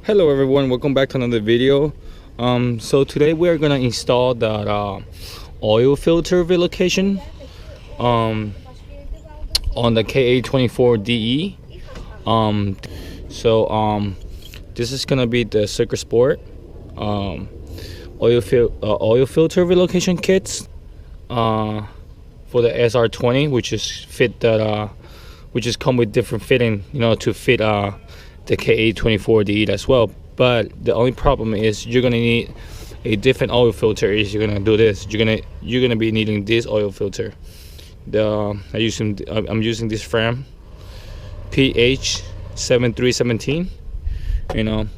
Hello everyone, welcome back to another video. So today we are gonna install the oil filter relocation on the KA24DE. This is gonna be the Circuit Sport oil filter relocation kits for the SR20, which is come with different fitting, to fit the KA24DE as well. But the only problem is you're gonna need a different oil filter if you're gonna do this. You're gonna be needing this oil filter. I'm using this Fram PH7317.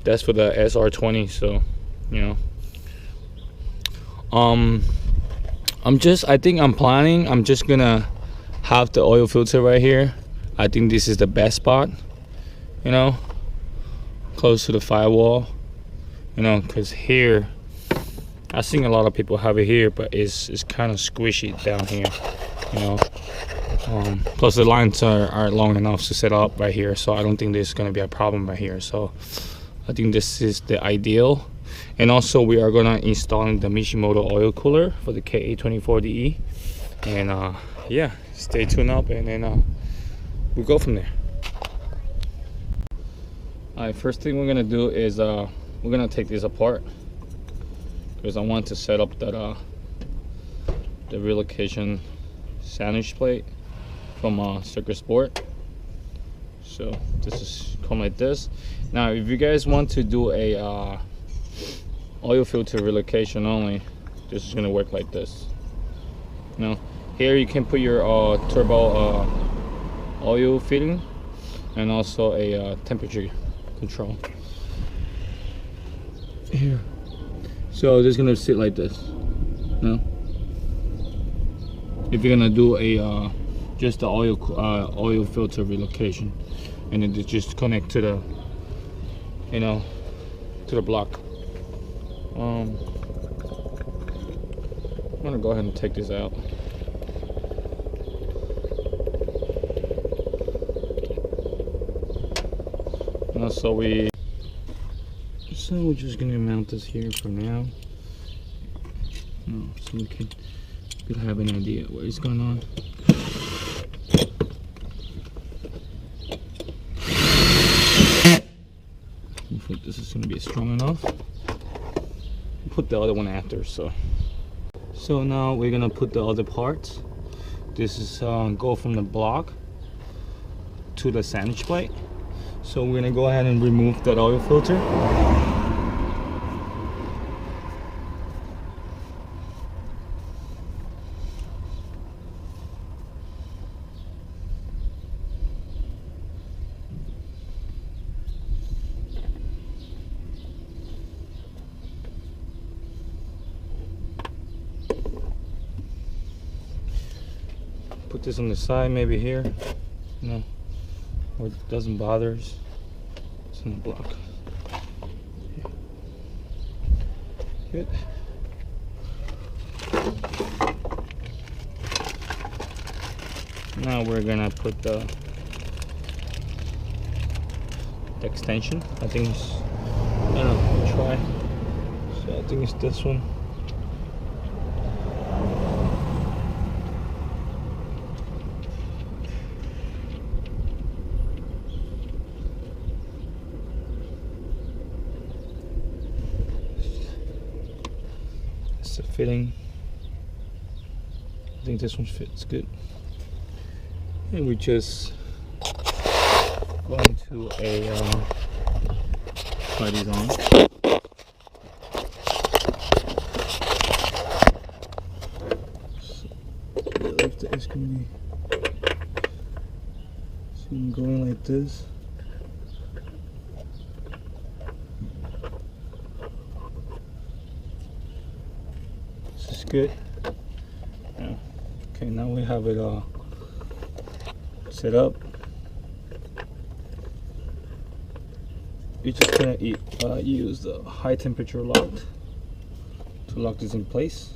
That's for the SR20. So I'm just gonna have the oil filter right here. I think this is the best spot, close to the firewall, because here I've seen a lot of people have it here, but it's kind of squishy down here, plus the lines are long enough to set up right here, so I don't think there's going to be a problem right here. So I think this is the ideal. And also we are gonna install the Mishimoto oil cooler for the KA24DE, and yeah, stay tuned up, and then we'll go from there. Alright, first thing we're gonna do is we're gonna take this apart because I want to set up that the relocation sandwich plate from Circuit Sport. So this is come like this. Now if you guys want to do a oil filter relocation only, this is gonna work like this. Here you can put your turbo oil fitting and also a temperature control here. So this is gonna sit like this. If you're gonna do a just the oil filter relocation, and then just connect to the to the block. I'm gonna go ahead and take this out. So we're just gonna mount this here for now, so we could have an idea what is going on. I think this is gonna be strong enough. We'll put the other one after. So now we're gonna put the other parts. This is go from the block to the sandwich plate. So we're gonna go ahead and remove that oil filter. Put this on the side, maybe here, where it doesn't bother us. It's in the block. Good. Now we're gonna put the extension. I think it's, we'll try. So I think it's this one. The fitting, I think this one fits good, and we just going to try these on. So the lifter is going to be, so I'm going like this. Good. Yeah. Okay, now we have it set up. You're just gonna use the high temperature lock to lock this in place.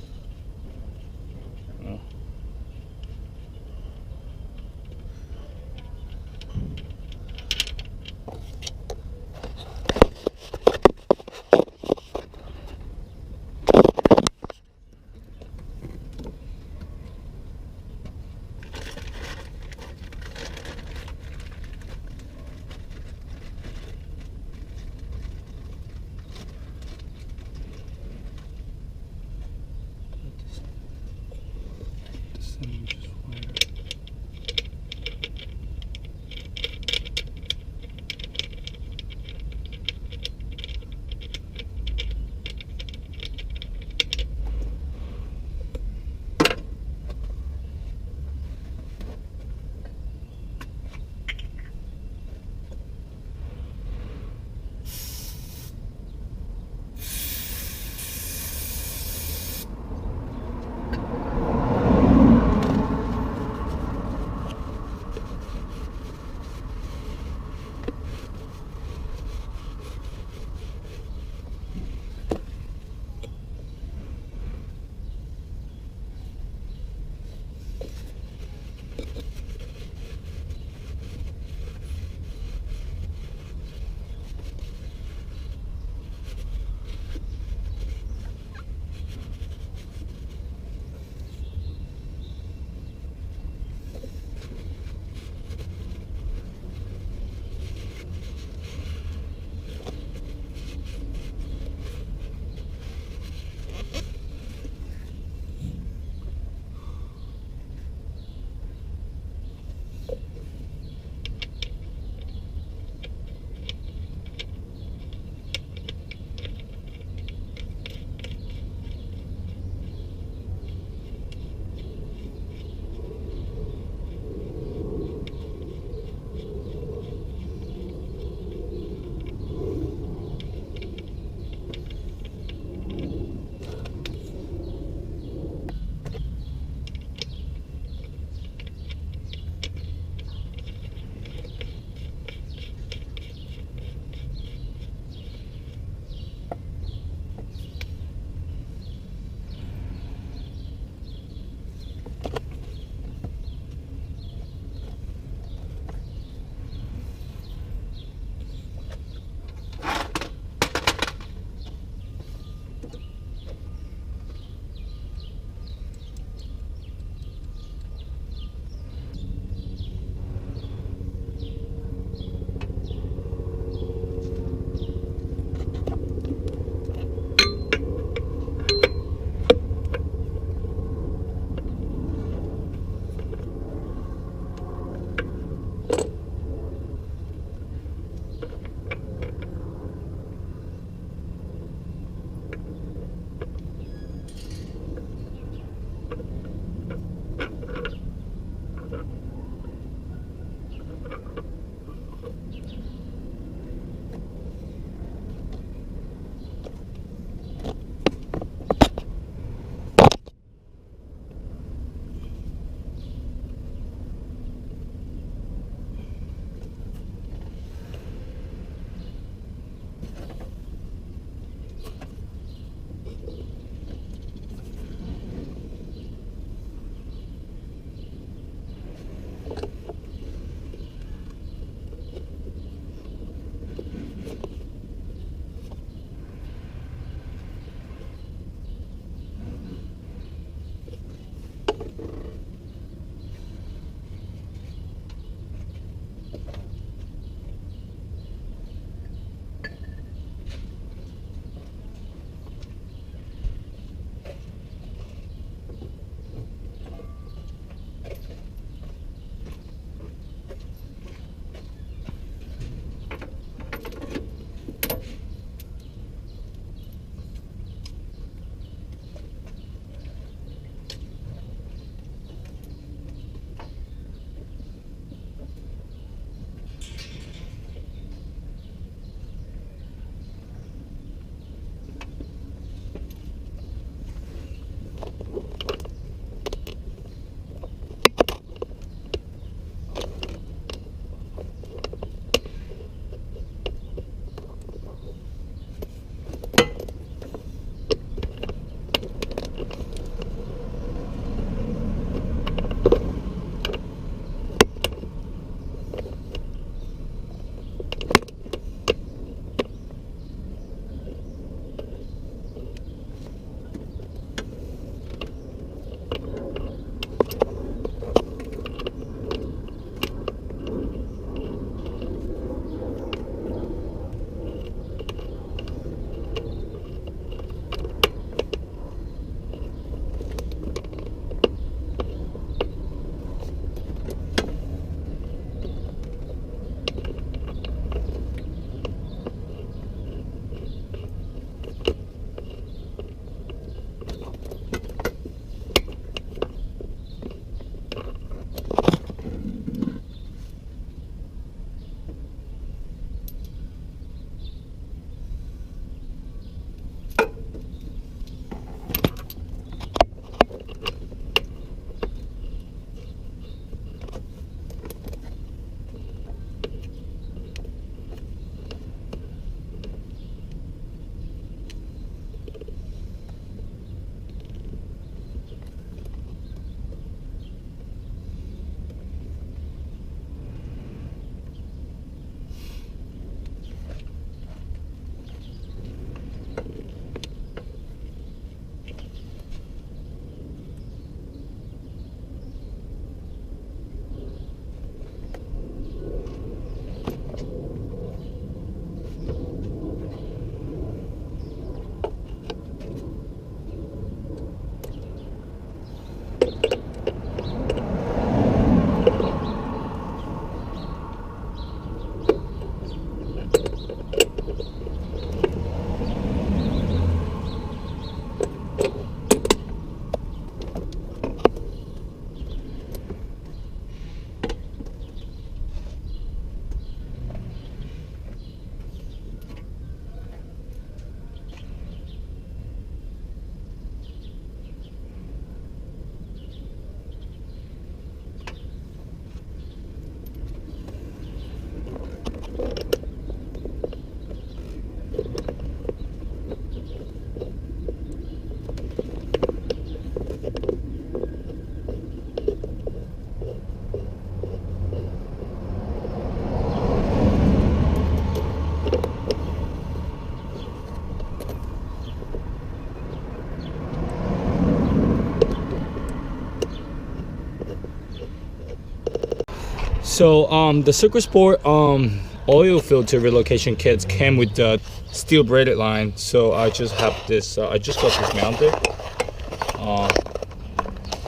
So the Super Sport oil filter relocation kits came with the steel braided line. So I just have this. I just got this mounted.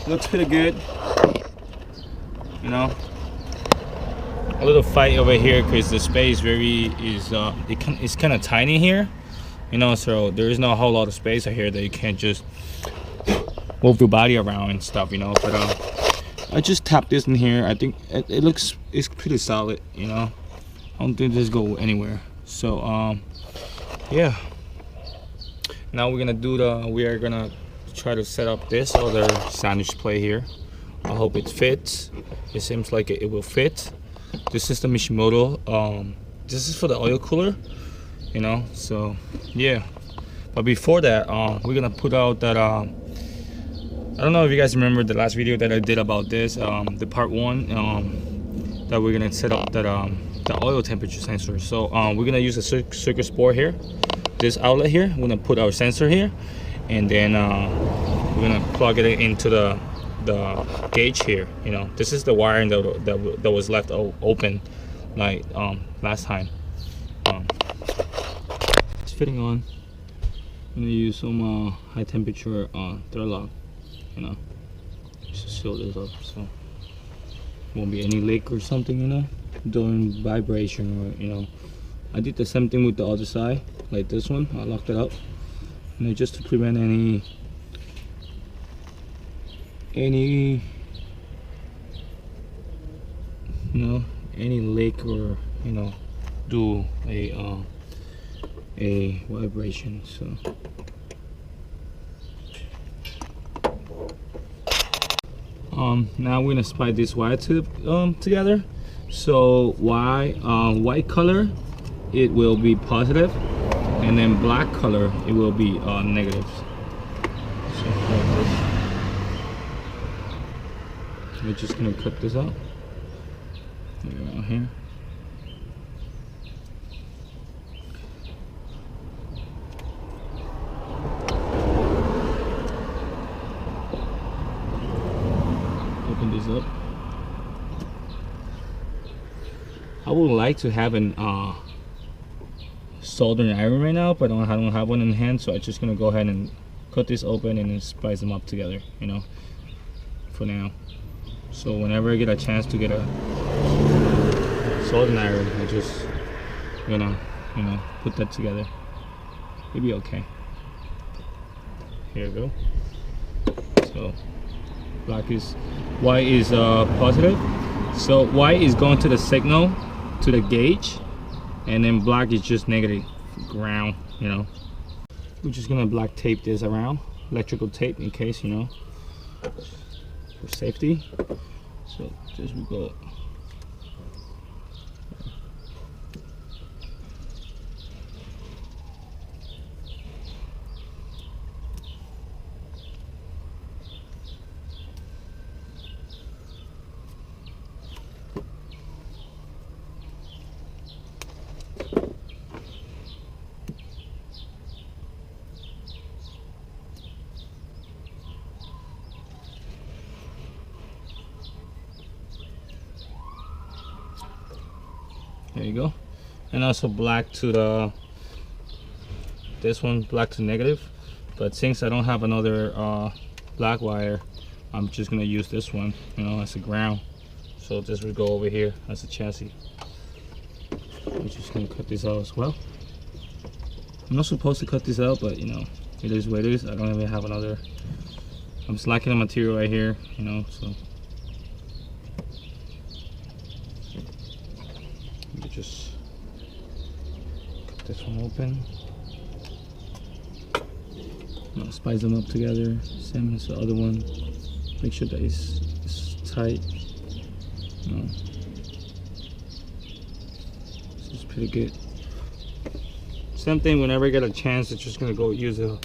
Looks pretty good. You know, a little fight over here because the space it's kind of tiny here. You know, so there is not a whole lot of space out here that you can't just move your body around and stuff. You know, but I just tapped this in here. I think it's pretty solid. You know, I don't think this go anywhere. So yeah. Now we are gonna try to set up this other sandwich plate here. I hope it fits. It seems like it will fit. This is the Mishimoto. This is for the oil cooler. You know, so yeah. But before that, we're gonna put out that. I don't know if you guys remember the last video that I did about this. The part 1. That we're gonna set up that the oil temperature sensor. So we're gonna use a Super Sport here. This outlet here. We're gonna put our sensor here, and then we're gonna plug it into the gauge here. You know, this is the wiring that was left open like last time. It's fitting on. I'm gonna use some high temperature thread lock, you know, just to seal this up so won't be any leak or something, you know, during vibration, or you know. I did the same thing with the other side, like this one. I locked it up, you know, just to prevent any you know, any leak, or you know, do a vibration. So now we're gonna spike this wire tube together. So white color, it will be positive, and then black color, it will be negative. So like this. We're just gonna cut this out around here. Open this up. I would like to have an soldering iron right now, but I don't have one in hand, so I'm just gonna go ahead and cut this open and then splice them up together, you know, for now. So whenever I get a chance to get a soldering iron, I just gonna, you know, put that together. It'll be okay. Here we go. So white is positive. So white is going to the signal, to the gauge, and then black is just negative ground, you know. We're just gonna black tape this around, electrical tape, in case, you know, for safety. So just we go. There you go. And also black to this one, black to negative. But since I don't have another black wire, I'm just gonna use this one, you know, as a ground. So this will go over here as a chassis. I'm just gonna cut this out as well. I'm not supposed to cut this out, but you know, it is what it is. I don't even have another. I'm just lacking the material right here, you know, so. Just cut this one open. Now spice them up together, same as the other one. Make sure that it's tight. You know, this is pretty good. Same thing. Whenever I get a chance, it's just gonna go use a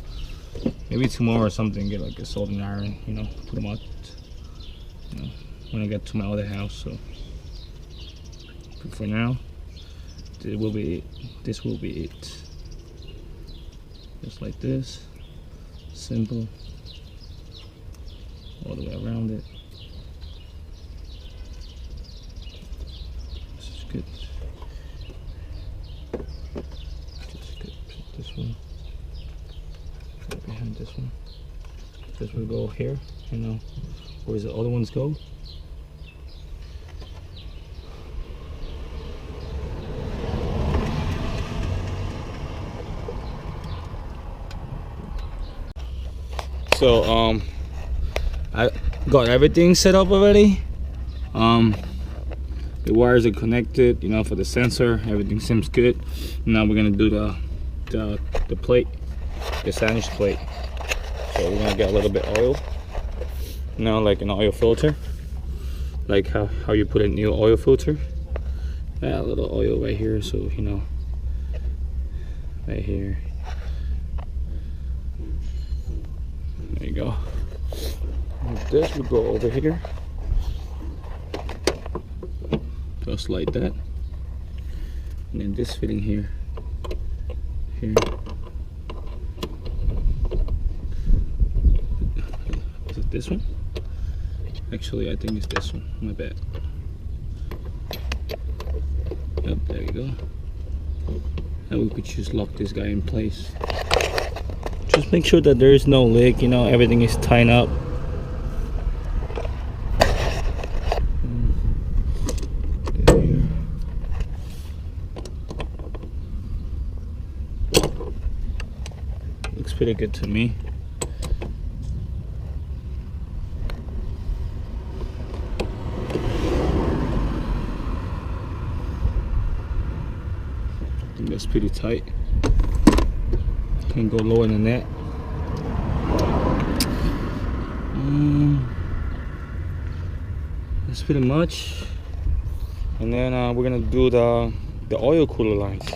maybe tomorrow or something. Get like a soldering iron, you know, put them out. You know, when I get to my other house. So but for now, this will be it. Just like this, simple, all the way around it. good. Just put this one right behind this one. This will go here, you know. Where's the other ones go? So I got everything set up already. The wires are connected, you know, for the sensor. Everything seems good. Now we're gonna do the plate, the sandwich plate. So we're gonna get a little bit oil, you know, like an oil filter, like how you put a new oil filter. Yeah, a little oil right here, so you know, right here. There you go. And this will go over here, just like that. And then this fitting here. Is it this one? Actually, I think it's this one. My bad. Yep, there you go. And we could just lock this guy in place. Just make sure that there is no leak, you know, everything is tied up. Looks pretty good to me. I think that's pretty tight. Can't go lower than that. That's pretty much. And then we're gonna do the oil cooler lines.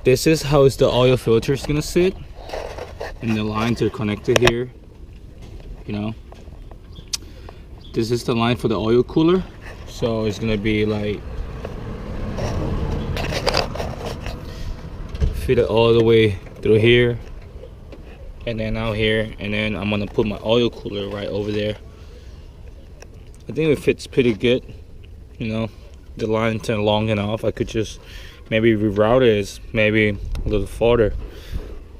This is how the oil filter is gonna sit, and the lines are connected here. You know, this is the line for the oil cooler, so it's gonna be like fit it all the way through here, and then out here, and then I'm gonna put my oil cooler right over there. I think it fits pretty good, you know. The lines are long enough. I could just maybe reroute it maybe a little farther,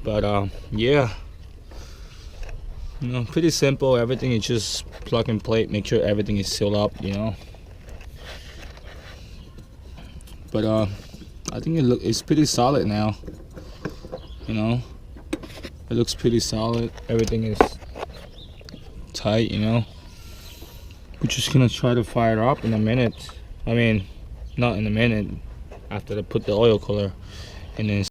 but yeah, you know, pretty simple. Everything is just plug and play. Make sure everything is sealed up, you know. But I think it's pretty solid now, you know. It looks pretty solid. Everything is tight, you know. We're just gonna try to fire it up in a minute. I mean, not in a minute, after I put the oil cooler, and then